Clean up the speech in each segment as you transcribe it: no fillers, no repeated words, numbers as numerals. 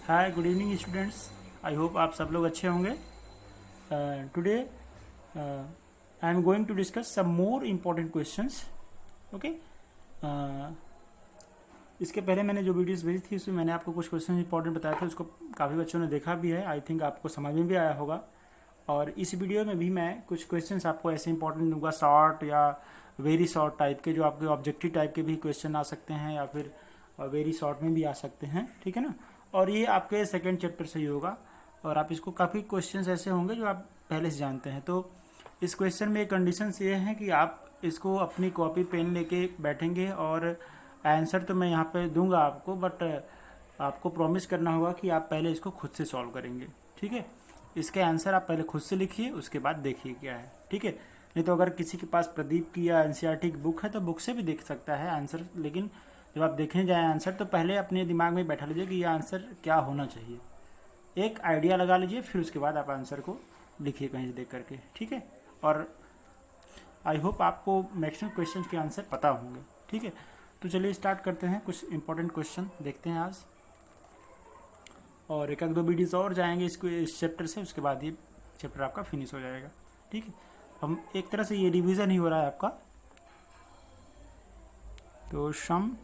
Hi, good evening students. I hope आप सब लोग अच्छे होंगे। Today I am going to discuss some more important questions. Okay, इसके पहले मैंने जो वीडियोस भेजी थी उसमें मैंने आपको कुछ क्वेश्चन इंपॉर्टेंट बताया था, उसको काफ़ी बच्चों ने देखा भी है। आई थिंक आपको समझ में भी आया होगा। और इस वीडियो में भी मैं कुछ क्वेश्चंस आपको ऐसे इंपॉर्टेंट दूंगा, शॉर्ट या वेरी शॉर्ट टाइप के, जो आपके ऑब्जेक्टिव टाइप के भी क्वेश्चन आ सकते हैं या फिर वेरी शॉर्ट में भी आ सकते हैं। ठीक है ना। और ये आपके सेकेंड चैप्टर से ही होगा और आप इसको काफ़ी क्वेश्चंस ऐसे होंगे जो आप पहले से जानते हैं। तो इस क्वेश्चन में कंडीशंस ये है कि आप इसको अपनी कॉपी पेन लेके बैठेंगे और आंसर तो मैं यहाँ पे दूंगा आपको, बट आपको प्रॉमिस करना होगा कि आप पहले इसको खुद से सॉल्व करेंगे। ठीक है, इसके आंसर आप पहले खुद से लिखिए, उसके बाद देखिए क्या है। ठीक है, नहीं तो अगर किसी के पास प्रदीप की या एनसीईआरटी की बुक है तो बुक से भी देख सकता है आंसर, लेकिन जब आप देखने जाए आंसर तो पहले अपने दिमाग में बैठा लीजिए कि ये आंसर क्या होना चाहिए। एक आइडिया लगा लीजिए, फिर उसके बाद आप आंसर को लिखिए कहीं से देख करके। ठीक है, और आई होप आपको मैक्सिमम क्वेश्चन के आंसर पता होंगे। ठीक है, तो चलिए स्टार्ट करते हैं। कुछ इंपॉर्टेंट क्वेश्चन देखते हैं आज, और एक दो वीडियोस और जाएंगे इस चैप्टर से, उसके बाद ये चैप्टर आपका फिनिश हो जाएगा। ठीक है, हम एक तरह से ये रिवीजन ही हो रहा है आपका। तो some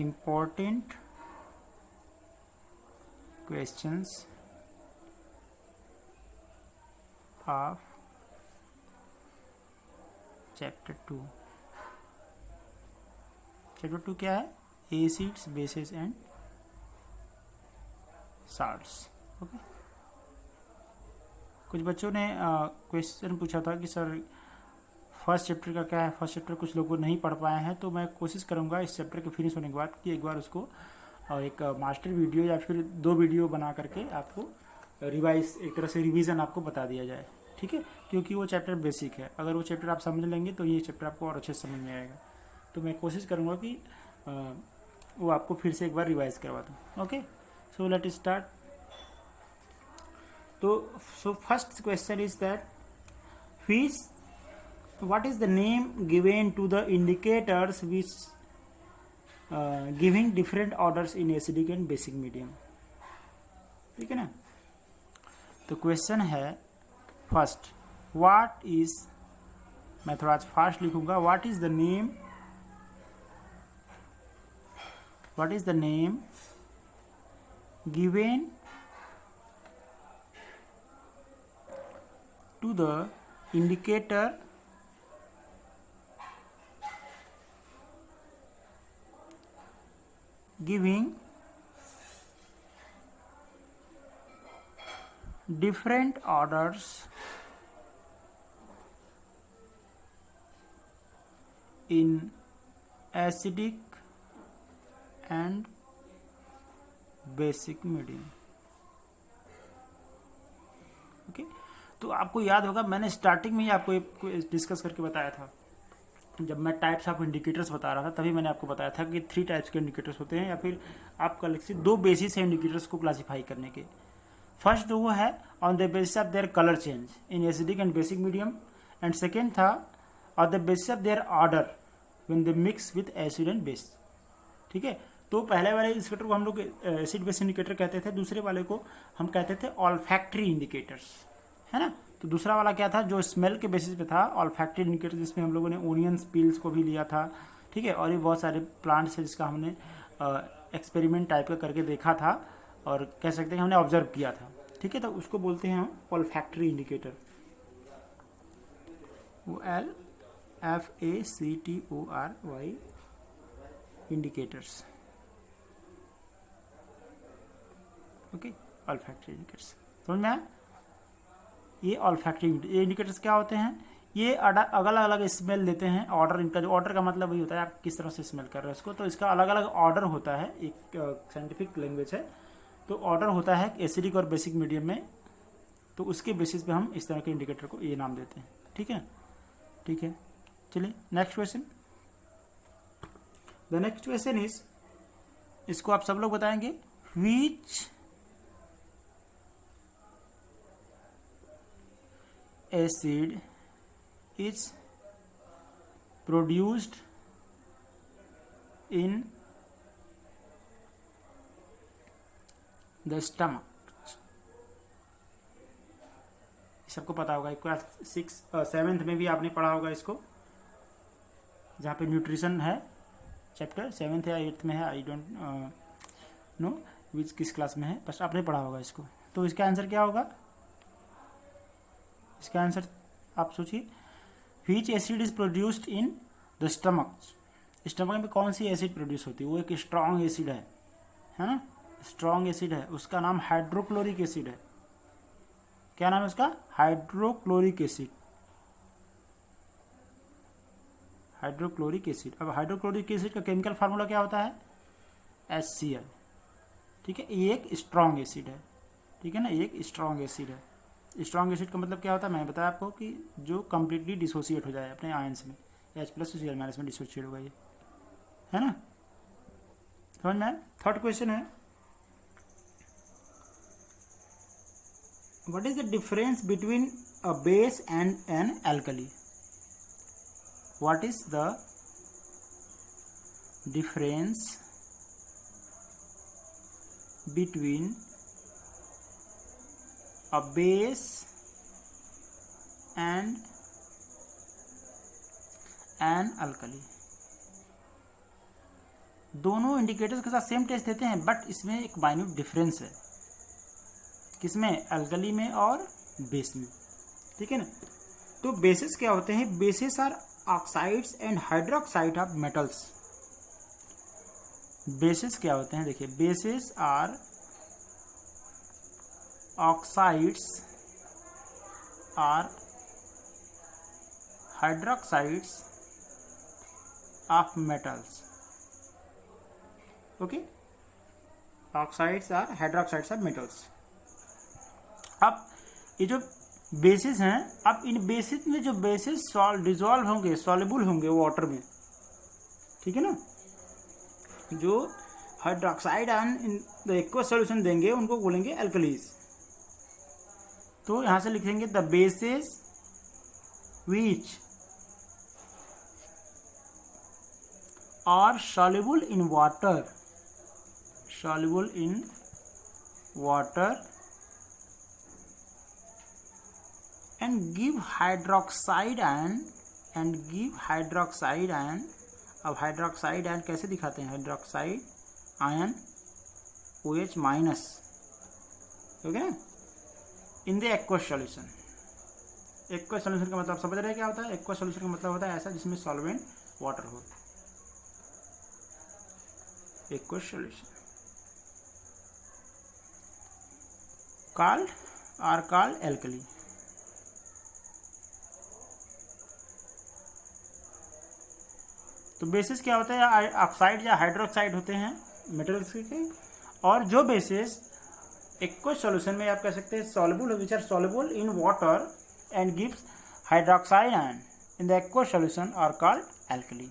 important questions of chapter 2। Chapter 2 क्या है? Acids, bases and salts. Okay, कुछ बच्चों ने क्वेश्चन पूछा था कि सर फर्स्ट चैप्टर का क्या है। फर्स्ट चैप्टर कुछ लोग नहीं पढ़ पाए हैं, तो मैं कोशिश करूंगा इस चैप्टर के फिनिश होने के बाद कि एक बार उसको एक मास्टर वीडियो या फिर 2 वीडियो बना करके आपको रिवाइज, एक तरह से रिवीजन आपको बता दिया जाए। ठीक है, क्योंकि वो चैप्टर बेसिक है। अगर वो चैप्टर आप समझ लेंगे तो ये चैप्टर आपको और अच्छे से समझ में आएगा। तो मैं कोशिश करूँगा कि वो आपको फिर से एक बार रिवाइज करवा दूँ। Okay, so let start. तो so first question is that which what is the name given to the indicators which giving different orders in acidic and basic medium। ठीक है ना। तो क्वेश्चन है फर्स्ट, व्हाट इज, मैं थोड़ा fast लिखूंगा, what is the name, what is the name given to the indicator giving different orders in acidic and basic medium। Okay, तो आपको याद होगा मैंने स्टार्टिंग में ही आपको डिस्कस करके बताया था, जब मैं टाइप्स ऑफ इंडिकेटर्स बता रहा था तभी मैंने आपको बताया था कि 3 टाइप्स के इंडिकेटर्स होते हैं, या फिर आप कह लीजिए 2 बेसिस है इंडिकेटर्स को क्लासीफाई करने के। फर्स्ट वो है on the basis of their colour change in acidic and basic medium, and second था on the basis of their order when they mix with acid and base. ठीक है, तो पहले वाले इंडिकेटर को हम लोग एसिड बेस इंडिकेटर कहते थे, दूसरे वाले को हम कहते थे ऑल्फैक्टरी इंडिकेटर्स, है ना। तो दूसरा वाला क्या था, जो स्मेल के बेसिस पे था, ऑल्फैक्टरी इंडिकेटर, जिसमें हम लोगों ने ओनियन पील्स को भी लिया था। ठीक है, और ये बहुत सारे प्लांट्स है जिसका हमने एक्सपेरिमेंट टाइप का करके देखा था, और कह सकते हैं हमने ऑब्जर्व किया था। ठीक है, तो उसको बोलते हैं हम ऑल्फैक्टरी इंडिकेटर, वो LFACTORY indicators. Okay, olfactory indicators समझ में आया। ये ऑल्फैक्टरी इंडिकेटर्स क्या होते हैं, ये अलग अलग स्मेल देते हैं। ऑर्डर, इनका जो ऑर्डर का मतलब वही होता है आप किस तरह से स्मेल कर रहे हो इसको, तो इसका अलग अलग ऑर्डर होता है, एक साइंटिफिक लैंग्वेज है। तो ऑर्डर होता है एसिडिक और बेसिक मीडियम में, तो उसके बेसिस पे हम इस तरह के इंडिकेटर को ये नाम देते हैं। ठीक है, ठीक है, चलिए next question. The next question is, इसको आप सब लोग बताएंगे, which acid is produced in the stomach. सबको पता होगा, क्लास 7th में भी आपने पढ़ा होगा इसको, जहाँ पे न्यूट्रिशन है, चैप्टर 7th या 8th में है, आई डोंट नो विच किस क्लास में है, बस आपने पढ़ा होगा इसको। तो इसका आंसर क्या होगा? इसका आंसर आप सोचिए, which acid is produced in the stomach. Stomach में कौन सी एसिड प्रोड्यूस होती है? वो एक स्ट्रॉन्ग एसिड है ना, स्ट्रॉन्ग एसिड है, उसका नाम हाइड्रोक्लोरिक एसिड है। क्या नाम है उसका? Hydrochloric acid. Hydrochloric acid. अब हाइड्रोक्लोरिक एसिड का केमिकल फार्मूला क्या होता है? HCl। ठीक है, ये एक स्ट्रॉन्ग एसिड है, ठीक है ना, ये एक स्ट्रॉन्ग एसिड है। स्ट्रॉन्ग एसिड का मतलब क्या होता है? मैंने बताया आपको कि जो कम्प्लीटली डिसोसिएट हो जाए अपने आयंस में, H+Cl- में डिसोसिएट होगा ये, है ना, समझ में आया? थर्ड क्वेश्चन है, what is the difference between a base and an alkali? What is the difference between a base and an alkali? दोनों इंडिकेटर्स के साथ सेम टेस्ट देते हैं, बट इसमें एक माइन्यूट डिफरेंस है। किसमें? अल्कली में और बेस में, ठीक है ना। तो बेसिस क्या होते हैं? Bases are oxides and hydroxide of metals. Bases क्या होते हैं? देखिए, bases are oxides are hydroxides of metals. Okay, oxides are hydroxides of metals. अब ये जो बेसिस हैं, अब इन बेसिस में जो बेसिस डिजॉल्व होंगे, सॉल्युबल होंगे वाटर में, ठीक है ना, जो hydroxide ion in the aqueous solution देंगे उनको बोलेंगे एल्कलीज। तो यहां से लिखेंगे the bases which are soluble in water, soluble in water and give hydroxide ion अब हाइड्रोक्साइड आयन कैसे दिखाते हैं? Hydroxide ion OH minus, okay ना, in the aqueous solution. Aqueous solution का मतलब समझ रहे हैं क्या होता है? एक्वस सॉल्यूशन का मतलब होता है ऐसा जिसमें सॉल्वेंट वाटर हो, एक्वस सॉल्यूशन called alkali। तो बेसिस क्या होता है? ऑक्साइड या हाइड्रोक्साइड होते हैं मेटल्स के, और जो बेसिस एक्वस सॉल्यूशन में आप कह सकते हैं soluble, which are soluble in water and gives hydroxide ion in the aqueous solution are called alkali.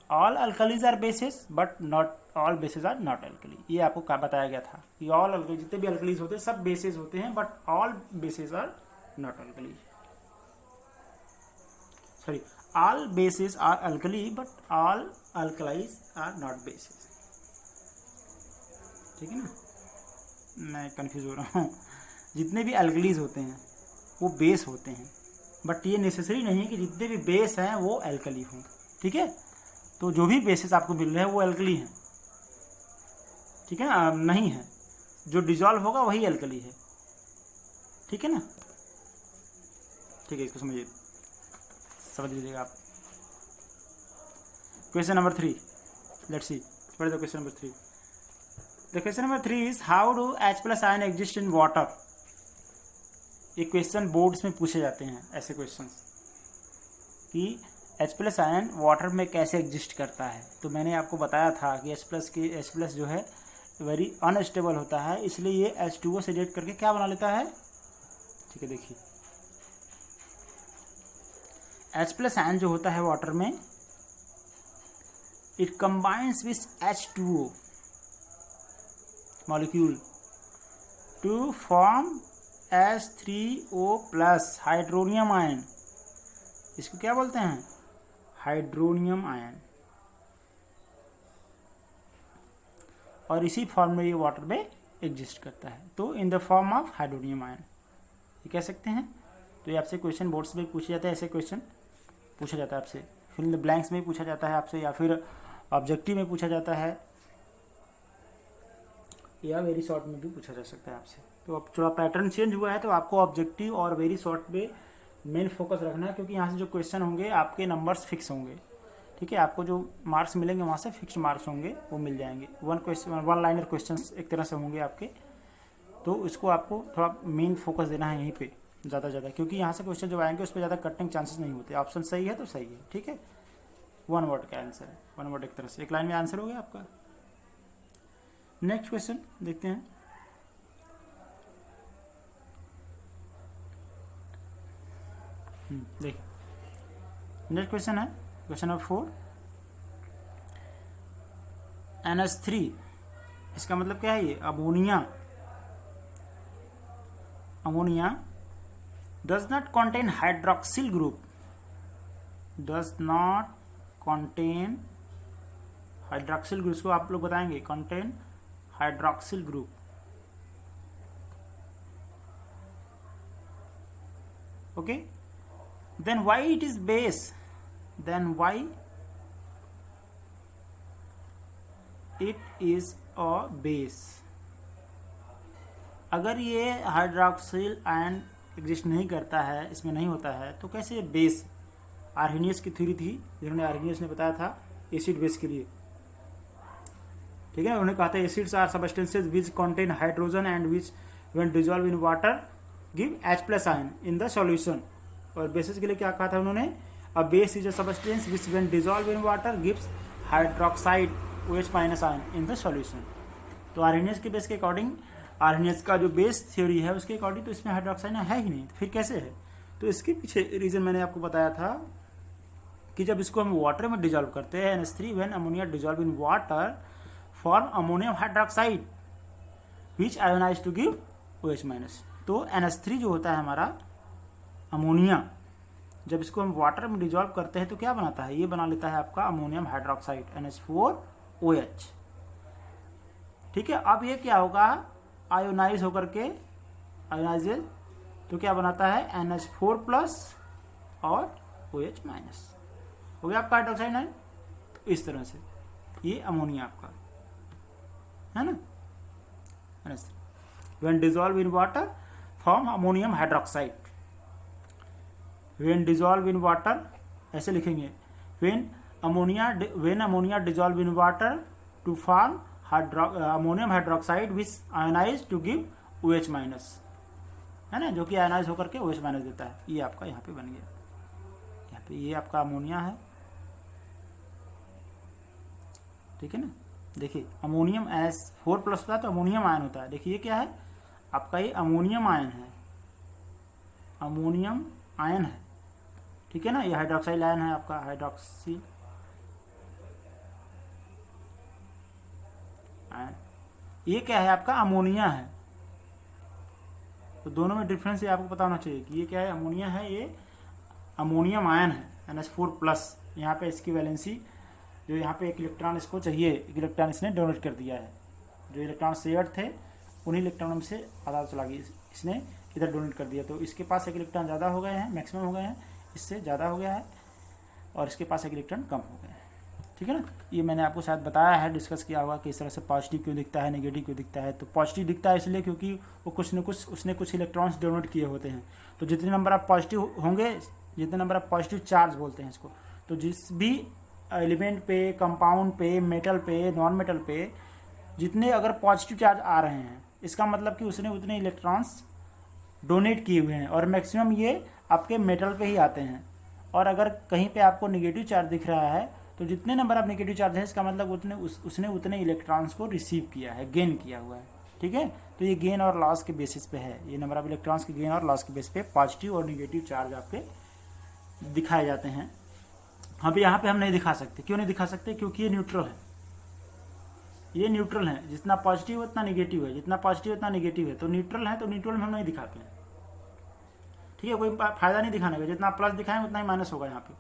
All alkalis are bases but not all bases are not alkali. ये आपको क्या बताया गया था कि ऑल अल्कली, जितने भी अल्कलीज होते हैं सब बेसिस होते हैं, but all bases are not alkali. Sorry, all bases are alkali but all alkalis are not bases. ठीक है ना, मैं कंफ्यूज हो रहा हूँ। जितने भी अल्कलीज होते हैं वो बेस होते हैं, बट ये नेसेसरी नहीं कि जितने भी बेस हैं वो एल्कली हों। ठीक है, तो जो भी बेसिस आपको मिल रहे हैं वो एल्कली हैं, ठीक है ना, नहीं है, जो डिजॉल्व होगा वही एल्कली है। ठीक है ना, ठीक है, इसको समझिए, समझ लीजिएगा आप। Question number 3, let's see what is the question number 3। The question number 3 is how do H+ ion exist in water. ये क्वेश्चन बोर्ड्स में पूछे जाते हैं, ऐसे क्वेश्चन कि H+ आयन वाटर में कैसे एग्जिस्ट करता है। तो मैंने आपको बताया था कि H+ जो है वेरी अनस्टेबल होता है, इसलिए ये H2O से रिएक्ट करके क्या बना लेता है। ठीक है, देखिए H+ आयन जो होता है वाटर में, it combines with H2O molecule to form H3O+ hydronium ion. इसको क्या बोलते हैं? Hydronium ion. और इसी फॉर्म में ये वाटर में एग्जिस्ट करता है, तो in the form of hydronium ion ये कह सकते हैं। तो ये आपसे क्वेश्चन बोर्ड्स में पूछे जाते हैं, ऐसे क्वेश्चन पूछा जाता है आपसे, फिल इन द ब्लैंक्स में पूछा जाता है आपसे, या फिर ऑब्जेक्टिव में पूछा जाता है, या वेरी शॉर्ट में भी पूछा जा सकता है आपसे। तो अब थोड़ा पैटर्न चेंज हुआ है, तो आपको ऑब्जेक्टिव और वेरी शॉर्ट पे मेन फोकस रखना है, क्योंकि यहाँ से जो क्वेश्चन होंगे आपके नंबर्स फिक्स होंगे, ठीक है। आपको जो मार्क्स मिलेंगे वहाँ से फिक्स मार्क्स होंगे, वो मिल जाएंगे। वन लाइनर क्वेश्चन एक तरह से होंगे आपके, तो इसको आपको थोड़ा मेन फोकस देना है यहीं पे ज़्यादा, क्योंकि यहाँ से क्वेश्चन जो आएंगे उस पर ज़्यादा कटने के चांसेस नहीं होते। ऑप्शन सही है तो सही है, ठीक है। वन वर्ड का आंसर है, वन वर्ड एक तरह से एक लाइन में आंसर हो गया आपका। नेक्स्ट क्वेश्चन देखते हैं। देखिए नेक्स्ट क्वेश्चन है क्वेश्चन नंबर 4, NH3, इसका मतलब क्या है? ये ammonia does not contain hydroxyl group, does not contain hydroxyl group, इसको आप लोग बताएंगे, contain hydroxyl group. Okay, then why it is base, then why it is a base? अगर ये हाइड्रोक्सिल आयन एग्जिस्ट नहीं करता है, इसमें नहीं होता है, तो कैसे बेस? आर्हेनियस की थ्योरी थी, जिन्होंने आर्हेनियस ने बताया था एसिड बेस के लिए, ठीक है। उन्होंने कहा था acids are substances which contain hydrogen and which when dissolve in water give H+ ion in the solution. और बेसिस के लिए क्या कहा था उन्होंने? A base is a substance which when dissolve in water gives hydroxide OH- ion in the solution. तो Arrhenius के base के अकॉर्डिंग, आर्हेनियस का जो बेस थ्योरी है उसके अकॉर्डिंग तो इसमें हाइड्रोक्साइड है ही नहीं, तो फिर कैसे है? तो इसके पीछे रीजन मैंने आपको बताया था कि जब इसको हम वाटर में डिजॉल्व करते हैं NH3 when ammonia dissolve in water form ammonium hydroxide which ionise to give OH-। तो NH3 जो होता है हमारा अमोनिया, जब इसको हम वाटर में डिजॉल्व करते हैं तो क्या बनाता है? ये बना लेता है आपका अमोनियम हाइड्रोक्साइड NH4OH, ठीक है। अब ये क्या होगा? आयोनाइज होकर के, आयोनाइजेज, तो क्या बनाता है? NH4+ और OH- हो गया आपका हाइड्रोक्साइड आयन। तो इस तरह से ये अमोनिया आपका है ना, when dissolve in water form ammonium hydroxide, when dissolve in water ऐसे लिखेंगे, when ammonia dissolve in water to form ammonium hydroxide which ionise to give OH-, है ना, जो कि आयोनाइज होकर के OH- देता है। ये आपका यहाँ पे बन गया, यहाँ पे ये आपका अमोनिया है, ठीक है ना। देखिए अमोनियम NH4+ होता है तो अमोनियम आयन होता है। देखिए ये क्या है आपका? ये अमोनियम आयन है, अमोनियम आयन है, ठीक है ना। ये हाइड्रोक्साइल आयन है आपका, हाइड्रोक्सिल आयन। ये क्या है आपका? अमोनिया है। तो दोनों में डिफरेंस ये आपको पता होना चाहिए कि ये क्या है? अमोनिया है, ये अमोनियम आयन है NH4+। यहाँ पे इसकी वैलेंसी, जो यहाँ पे एक इलेक्ट्रॉन इसको चाहिए, एक इलेक्ट्रॉन इसने डोनेट कर दिया है। जो इलेक्ट्रॉन शेयर्ड थे उन्हीं इलेक्ट्रॉनों से आधा चला गया, इसने इधर डोनेट कर दिया, तो इसके पास एक इलेक्ट्रॉन ज़्यादा हो गए हैं, मैक्सिमम हो गए हैं, इससे ज़्यादा हो गया है, और इसके पास एक इलेक्ट्रॉन कम हो गया है, ठीक है ना। ये मैंने आपको शायद बताया है, डिस्कस किया होगा कि इस तरह से पॉजिटिव क्यों दिखता है, नेगेटिव क्यों दिखता है। तो पॉजिटिव दिखता है इसलिए क्योंकि वो कुछ न कुछ उसने कुछ इलेक्ट्रॉन्स डोनेट किए होते हैं। तो जितने नंबर आप पॉजिटिव होंगे, जितने नंबर आप पॉजिटिव चार्ज बोलते हैं इसको, तो जिस भी एलिमेंट पे, कंपाउंड पे, मेटल पे, नॉन मेटल पे जितने अगर पॉजिटिव चार्ज आ रहे हैं, इसका मतलब कि उसने उतने इलेक्ट्रॉन्स डोनेट किए हुए हैं, और मैक्सिमम ये आपके मेटल पे ही आते हैं। और अगर कहीं पे आपको नेगेटिव चार्ज दिख रहा है, तो जितने नंबर आप नेगेटिव चार्ज है, इसका मतलब उसने उतने इलेक्ट्रॉन्स को रिसीव किया है, गेन किया हुआ है, ठीक है। तो ये गेन और लॉस के बेसिस पे है, ये नंबर ऑफ इलेक्ट्रॉन्स के गेन और लॉस के बेसिस पे पॉजिटिव और नेगेटिव चार्ज आपके दिखाए जाते हैं। अब यहाँ पे हम नहीं दिखा सकते। क्यों नहीं दिखा सकते? क्योंकि ये न्यूट्रल है, ये न्यूट्रल है, जितना पॉजिटिव उतना नेगेटिव है, जितना पॉजिटिव उतना नेगेटिव है। तो न्यूट्रल है, तो न्यूट्रल में हम नहीं दिखाते हैं, ठीक है। कोई फायदा नहीं दिखाने का, जितना प्लस दिखाएंगे उतना ही माइनस होगा यहाँ पे,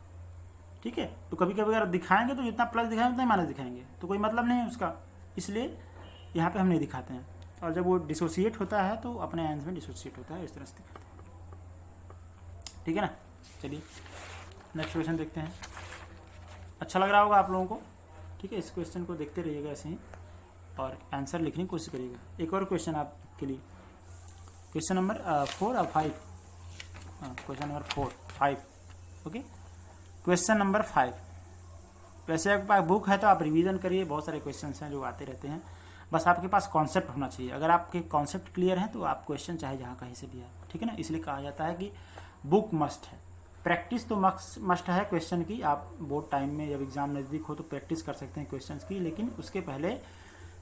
ठीक है। तो कभी कभी अगर दिखाएंगे तो जितना प्लस दिखाएंगे उतना ही माइनस दिखाएंगे, तो कोई मतलब नहीं है उसका। इसलिए यहाँ पे हम नहीं दिखाते हैं, और जब वो डिसोसिएट होता है तो अपने एंड्स में डिसोसिएट होता है, इस तरह से दिखाते हैं। ठीक है ना। चलिए नेक्स्ट क्वेश्चन देखते हैं। अच्छा लग रहा होगा आप लोगों को। ठीक है, इस क्वेश्चन को देखते रहिएगा ऐसे ही और आंसर लिखने की कोशिश करिएगा। एक और क्वेश्चन आपके लिए, क्वेश्चन नंबर 4 और 5, question number 4 5। Okay, question number 5। वैसे आपके पास बुक है तो आप रिवीजन करिए, बहुत सारे क्वेश्चन हैं जो आते रहते हैं, बस आपके पास कॉन्सेप्ट होना चाहिए। अगर आपके कॉन्सेप्ट क्लियर है तो आप क्वेश्चन चाहे जहाँ कहीं से भी आए, ठीक है ना। इसलिए कहा जाता है कि बुक मस्ट है, प्रैक्टिस तो मस्ट है क्वेश्चन की। आप बोर्ड टाइम में जब एग्जाम नज़दीक हो तो प्रैक्टिस कर सकते हैं क्वेश्चंस की, लेकिन उसके पहले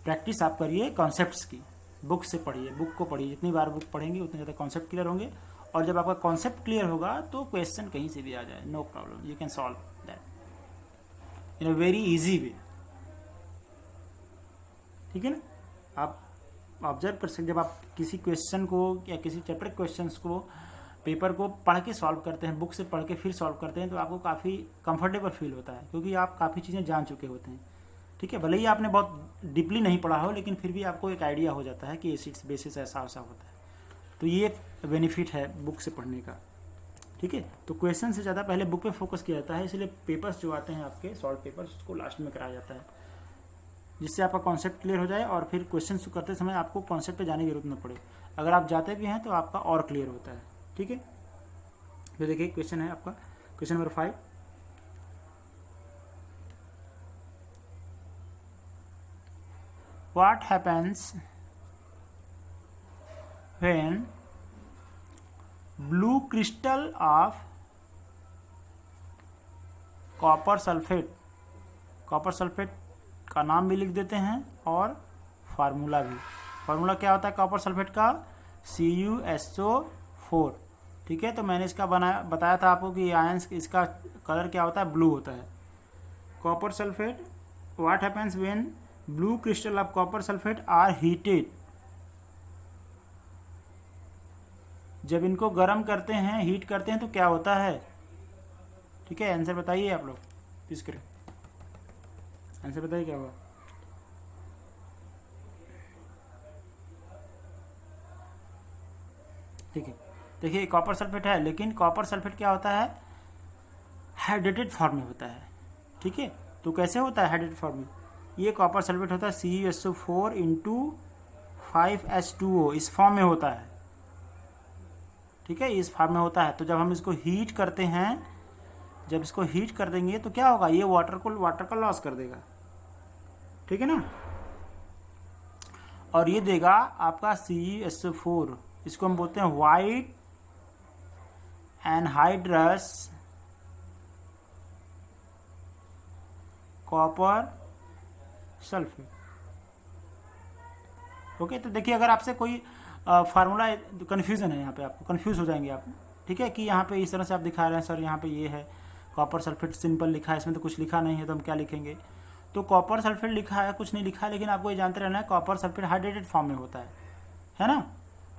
प्रैक्टिस आप करिए कॉन्सेप्ट्स की। बुक से पढ़िए, बुक को पढ़िए, जितनी बार बुक पढ़ेंगे उतने ज़्यादा कॉन्सेप्ट क्लियर होंगे, और जब आपका कॉन्सेप्ट क्लियर होगा तो क्वेश्चन कहीं से भी आ जाए, no problem, you can solve that in a very easy way. ठीक है ना। आप ऑब्जर्व कर सकते, जब आप किसी क्वेश्चन को या किसी चैप्टर क्वेश्चंस को पेपर को पढ़ के सॉल्व करते हैं, बुक से पढ़ के फिर सॉल्व करते हैं, तो आपको काफ़ी कंफर्टेबल फील होता है, क्योंकि आप काफ़ी चीज़ें जान चुके होते हैं। ठीक है, भले ही आपने बहुत डीपली नहीं पढ़ा हो, लेकिन फिर भी आपको एक आइडिया हो जाता है कि एसिड्स बेसिस ऐसा ऐसा होता है। तो ये बेनिफिट है बुक से पढ़ने का। ठीक है, तो क्वेश्चन से ज़्यादा पहले बुक पे फोकस किया जाता है, इसलिए पेपर्स जो आते हैं आपके सॉल्व पेपर्स, उसको लास्ट में कराया जाता है, जिससे आपका कॉन्सेप्ट क्लियर हो जाए और फिर क्वेश्चन करते समय आपको कॉन्सेप्ट पे जाने की जरूरत न पड़े। अगर आप जाते भी हैं तो आपका और क्लियर होता है। ठीक है, तो देखिए क्वेश्चन है आपका, question number 5। What happens when blue crystal of copper sulphate, copper sulphate का नाम भी लिख देते हैं और फार्मूला भी। फार्मूला क्या होता है कॉपर सल्फेट का? CuSO4। ठीक है, तो मैंने इसका बताया था आपको कि आयंस, इसका कलर क्या होता है? ब्लू होता है। Copper sulphate, what happens when blue crystal of copper sulphate are heated. जब इनको गर्म करते हैं, हीट करते हैं, तो क्या होता है? ठीक है, आंसर बताइए आप लोग, प्लीज करें आंसर बताइए क्या होगा। ठीक है, देखिए कॉपर सल्फेट है, लेकिन कॉपर सल्फेट क्या होता है? हाइड्रेटेड फॉर्म में होता है। ठीक है, तो कैसे होता है हाइड्रेटेड फॉर्म में? ये कॉपर सल्फेट होता है CuSO4 इंटू 5H2O, इस फॉर्म में होता है। ठीक है, इस फॉर्म में होता है। तो जब हम इसको हीट करते हैं, जब इसको हीट कर देंगे तो क्या होगा? ये वाटर का लॉस कर देगा। ठीक है ना, और ये देगा आपका CuSO4, इसको हम बोलते हैं white anhydrous copper sulphate. Okay, तो देखिए अगर आपसे कोई फार्मूला कन्फ्यूजन है, यहाँ पे आपको कन्फ्यूज हो जाएंगे आप। ठीक है, कि यहाँ पे इस तरह से आप दिखा रहे हैं, सर यहाँ पे ये है कॉपर सल्फेट सिंपल लिखा है, इसमें तो कुछ लिखा नहीं है, तो हम क्या लिखेंगे? तो कॉपर सल्फेट लिखा है, कुछ नहीं लिखा है, लेकिन आपको ये जानते रहना है कॉपर सल्फेट हाइड्रेटेड फॉर्म में होता है ना।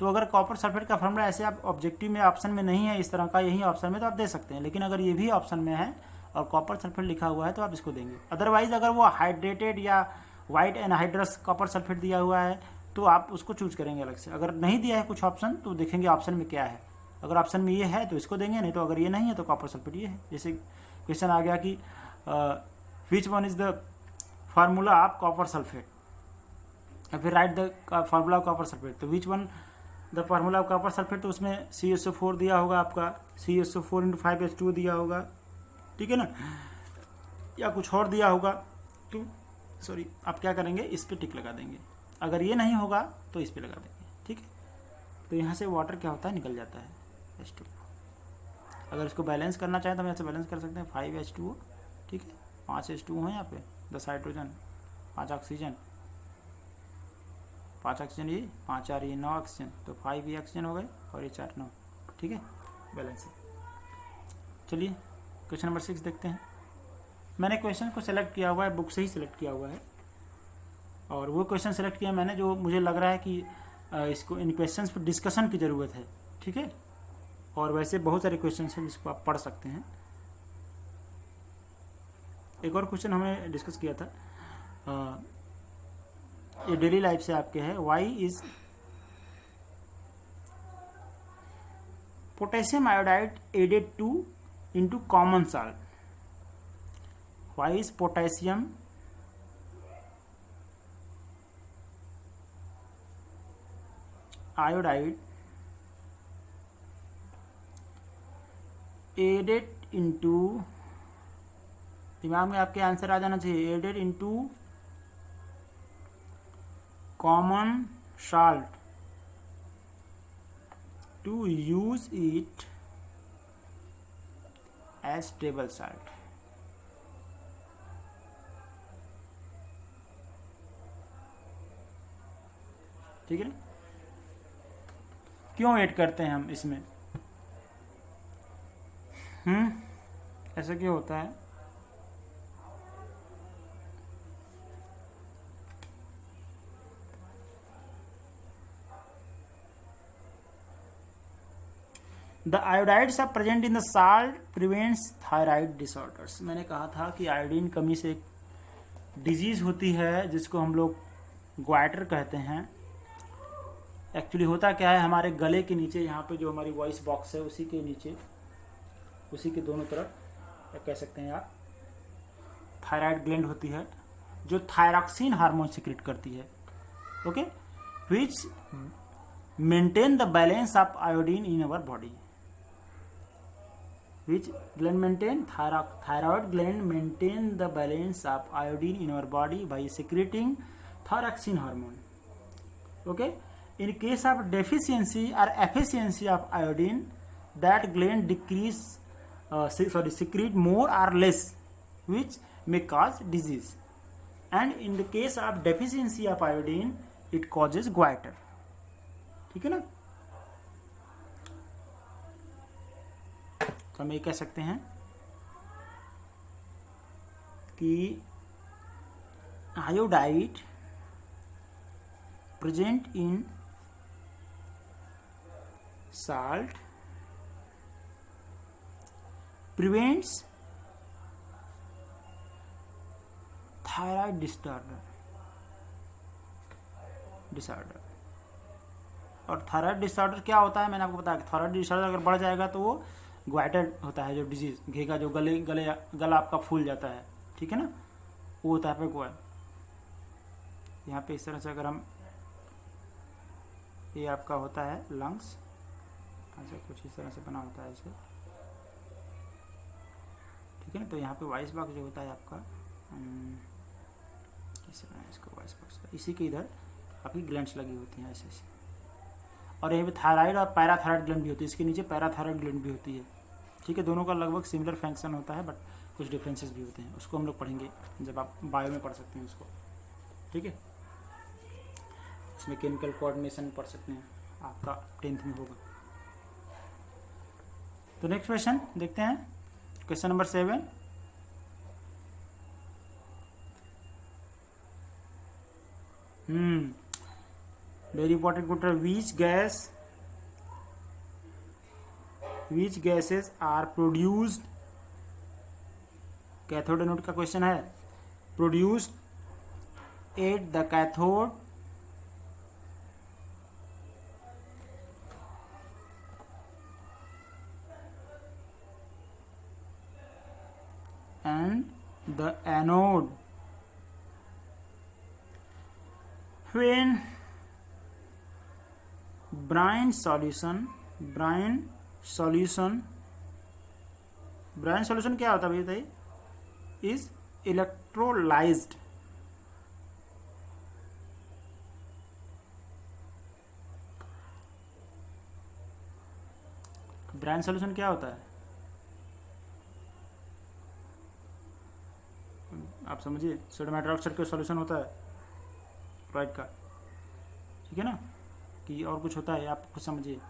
तो अगर कॉपर सल्फेट का फार्मूला ऐसे आप ऑब्जेक्टिव में ऑप्शन में नहीं है इस तरह का, यही ऑप्शन में तो आप दे सकते हैं, लेकिन अगर ये भी ऑप्शन में है और कॉपर सल्फेट लिखा हुआ है तो आप इसको देंगे। अदरवाइज अगर वो हाइड्रेटेड या वाइट एनहाइड्रस कॉपर सल्फेट दिया हुआ है तो आप उसको चूज करेंगे अलग से। अगर नहीं दिया है कुछ ऑप्शन तो देखेंगे ऑप्शन में क्या है। अगर ऑप्शन में ये है तो इसको देंगे, नहीं तो अगर ये नहीं है तो कॉपर सल्फेट ये है। जैसे क्वेश्चन आ गया कि which one is the formula of copper sulphate, या फिर write the formula of copper sulphate, तो which one the formula of copper sulphate, तो उसमें CuSO4 दिया होगा आपका, CuSO4 इंटू 5H2O दिया होगा। ठीक है ना, या कुछ और दिया होगा, तो सॉरी आप क्या करेंगे? इस पे टिक लगा देंगे। अगर ये नहीं होगा तो इस पे लगा देंगे। ठीक है, तो यहाँ से वाटर क्या होता है? निकल जाता है H2O। अगर इसको बैलेंस करना चाहें तो हम यहाँ से बैलेंस कर सकते हैं 5H2O। ठीक है, 5 H2O है यहाँ पे, 10 हाइड्रोजन, 5 ऑक्सीजन, 5 ऑक्सीजन ये, 5 4 ये 9 ऑक्सीजन, तो 5 ये ऑक्सीजन हो गए और ये 4 9। ठीक है, बैलेंस है। चलिए क्वेश्चन नंबर 6 देखते हैं। मैंने क्वेश्चन को सिलेक्ट किया हुआ है, बुक से ही सिलेक्ट किया हुआ है, और वो क्वेश्चन सेलेक्ट किया मैंने जो मुझे लग रहा है कि इसको इन क्वेश्चंस पर डिस्कशन की ज़रूरत है। ठीक है, और वैसे बहुत सारे क्वेश्चंस हैं जिसको आप पढ़ सकते हैं। एक और क्वेश्चन हमने डिस्कस किया था, ये डेली लाइफ से आपके है। Why is potassium iodide added to into common salt. Why is potassium iodide added into, दिमाग में आपके आंसर आ जाना चाहिए, added into common salt to use it as table salt। ठीक है, क्यों ऐड करते हैं हम इसमें? ऐसा क्यों होता है? The iodides are present in the salt prevents thyroid disorders. मैंने कहा था कि आयोडीन कमी से एक डिजीज होती है जिसको हम लोग ग्वाइटर कहते हैं। एक्चुअली होता क्या है, हमारे गले के नीचे, यहाँ पे जो हमारी वॉइस बॉक्स है उसी के नीचे, उसी के दोनों तरफ या कह सकते हैं आप, थायराइड ग्लैंड होती है जो थायरॉक्सिन हार्मोन सिक्रेट करती है। Okay, which maintain the balance of iodine in our body. Which gland maintain? Thyroid gland maintain the balance of iodine in our body by secreting thyroxine hormone. Okay. In case of deficiency or efficiency of iodine, that gland secrete more or less, which may cause disease. And in the case of deficiency of iodine, it causes goiter. ठीक है ना? तो हम ये कह सकते हैं कि iodide present in salt prevents thyroid disorder. और थायराइड डिसऑर्डर क्या होता है, मैंने आपको बताया कि थायराइड डिसऑर्डर अगर बढ़ जाएगा तो वो ग्वाइटर होता है, जो डिजीज घेगा, जो गला आपका फूल जाता है। ठीक है ना, वो होता है ग्वाइटर। यहाँ पे इस तरह से अगर हम, ये आपका होता है लंग्स, ऐसा कुछ इस तरह से बना होता है इसे। ठीक है ना, तो यहाँ पे वॉइस बॉक्स जो होता है आपका, कैसे बनाए इसको, वॉइस बॉक्स इसी के इधर आपकी ग्लैंड्स लगी होती हैं ऐसे ऐसे। और यहाँ पे थायराइड और पैराथायराइड ग्लैंड भी होती है, इसके नीचे पैराथायराइड ग्लैंड भी होती है। ठीक है, दोनों का लगभग सिमिलर फंक्शन होता है, बट कुछ डिफरेंसेस भी होते हैं, उसको हम लोग पढ़ेंगे जब आप बायो में पढ़ सकते हैं उसको। ठीक है, उसमें केमिकल कोऑर्डिनेशन पढ़ सकते हैं, आपका 10th में होगा। तो नेक्स्ट क्वेश्चन देखते हैं, question number 7। Very important question. which gases are produced, cathode anode का क्वेश्चन है, produced at the cathode and the anode when brine solution क्या होता है भैया बताइए? Is electrolysed. ब्राइन सॉल्यूशन क्या होता है आप समझिए? सोडियम हाइड्रोक्साइड का सॉल्यूशन होता है क्लोराइड का। ठीक है ना, कि और कुछ होता है, आप कुछ समझिए।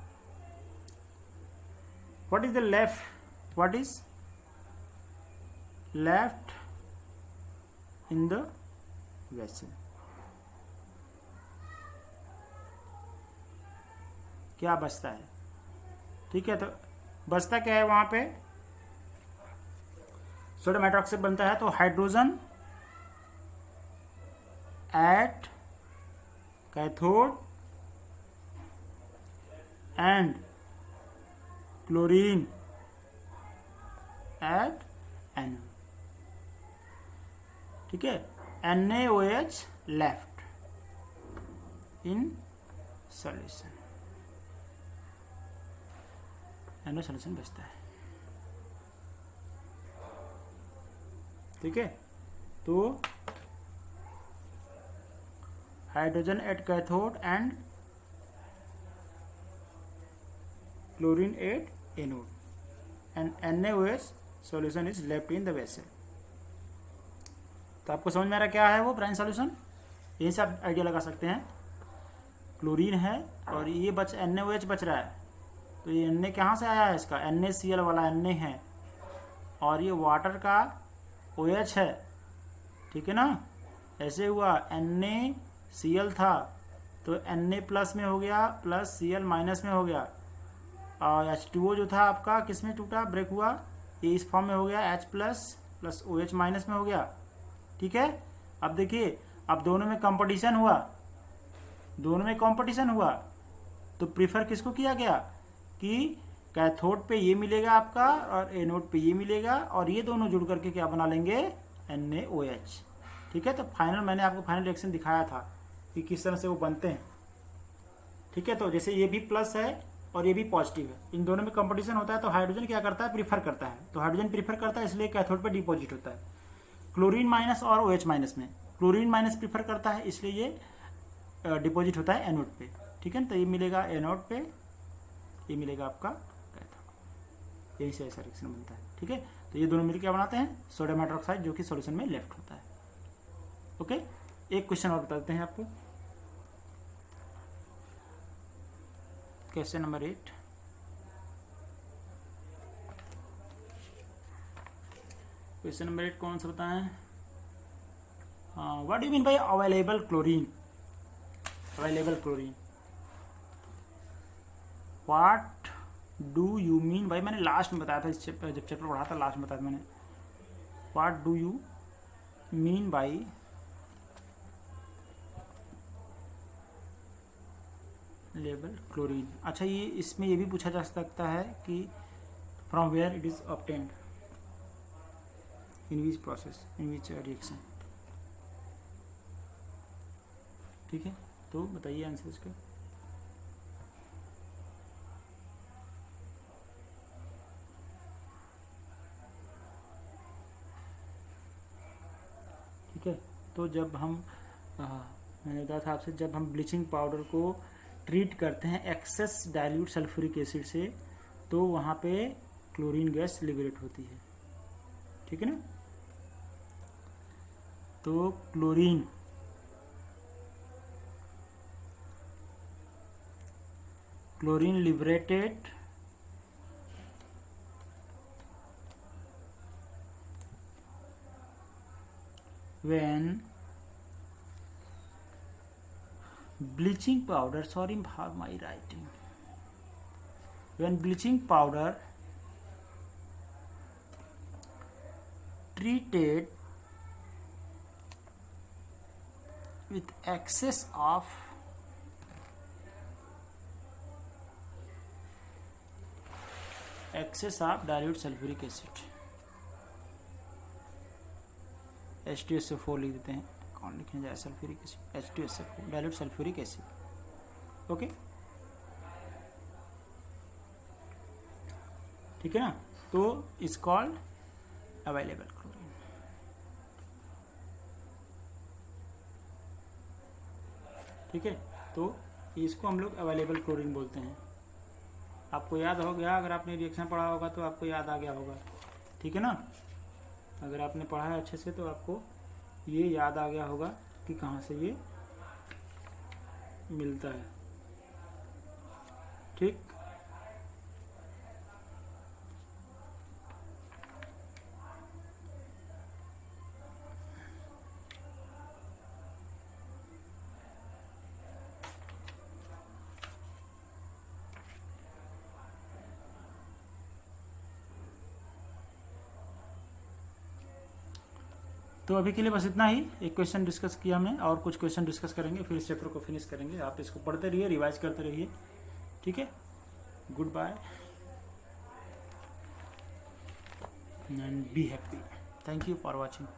What is left in the vessel? क्या बचता है? ठीक है, तो बचता क्या है वहां पे? सोडियम हाइड्रोक्साइड बनता है, तो hydrogen at cathode and chlorine at anode. ठीक है, NaOH लेफ्ट इन सॉल्यूशन, एनो सॉल्यूशन बचता है। ठीक है, तो hydrogen at cathode and chlorine at anode and NaOH solution is left in the vessel. तो आपको समझ में आ रहा क्या है वो ब्रांच सॉल्यूशन, यहीं से आप आइडिया लगा सकते हैं। क्लोरीन है और ये NaOH बच रहा है, तो ये Na कहाँ से आया है, इसका NaCl वाला Na है, और ये वाटर का OH है। ठीक है ना, ऐसे हुआ NaCl था तो Na प्लस में हो गया प्लस Cl माइनस में हो गया, और H2O जो था आपका किस में टूटा, ब्रेक हुआ, ये इस फॉर्म में हो गया H plus plus OH minus में हो गया। ठीक है, अब देखिए अब दोनों में कंपटीशन हुआ, दोनों में कंपटीशन हुआ तो प्रीफर किसको किया गया कि कैथोड पे ये मिलेगा आपका और एनोड पे ये मिलेगा, और ये दोनों जुड़ करके क्या बना लेंगे, NaOH। ठीक है, तो फाइनल मैंने आपको फाइनल रिएक्शन दिखाया था कि किस तरह से वो बनते हैं। ठीक है, तो जैसे ये भी प्लस है और ये भी पॉजिटिव है, इन दोनों में कंपटीशन होता है तो हाइड्रोजन क्या करता है, प्रीफर करता है, तो हाइड्रोजन प्रीफर करता है इसलिए कैथोड पे डिपॉजिट होता है। क्लोरीन माइनस और OH माइनस में क्लोरीन माइनस प्रीफर करता है इसलिए ये डिपॉजिट होता है एनोड पे। ठीक है, तो ये मिलेगा एनोड पे, ये मिलेगा आपका कैथोड, यही से ऐसा रिएक्शन बनता है। ठीक है, तो ये दोनों मिलकर क्या बनाते हैं, सोडियम हाइड्रोक्साइड, जो कि सॉल्यूशन में लेफ्ट होता है। ओके, एक क्वेश्चन और बता देते हैं आपको, क्वेश्चन नंबर 8। क्वेश्चन नंबर 8 कौन सा बताएं, what do you mean by available chlorine, available chlorine, what do you mean by, मैंने लास्ट में बताया था इस चैप्टर, जब चैप्टर पढ़ा था लास्ट में बताया था मैंने, what do you mean by label chlorine. अच्छा, ये इसमें ये भी पूछा जा सकता है कि from where it is obtained, in which process, in which reaction. ठीक है, तो बताइए आंसर इसका। ठीक है, तो जब हम मैंने बताया था आपसे, जब हम ब्लीचिंग पाउडर को ट्रीट करते हैं एक्सेस डाइल्यूट सल्फ्यूरिक एसिड से, तो वहाँ पे क्लोरीन गैस लिबरेट होती है। ठीक है ना, तो chlorine liberated when bleaching powder, sorry for my writing, when bleaching powder treated with excess of dilute sulfuric acid, H2SO4 लिख देते हैं, कौन लिखने जाए, sulphuric acid, H2SO4 dilute sulphuric acid. Okay, ठीक है ना, तो इज कॉल्ड अवेलेबल क्लोरीन। ठीक है, तो इसको हम लोग अवेलेबल क्लोरीन बोलते हैं। आपको याद हो गया, अगर आपने रिएक्शन पढ़ा होगा तो आपको याद आ गया होगा। ठीक है ना, अगर आपने पढ़ा है अच्छे से तो आपको ये याद आ गया होगा कि कहाँ से ये मिलता है। ठीक, तो अभी के लिए बस इतना ही, एक क्वेश्चन डिस्कस किया हमने और कुछ क्वेश्चन डिस्कस करेंगे, फिर इस चैप्टर को फिनिश करेंगे। आप इसको पढ़ते रहिए, रिवाइज करते रहिए, ठीक है। Goodbye and be happy. Thank you for watching.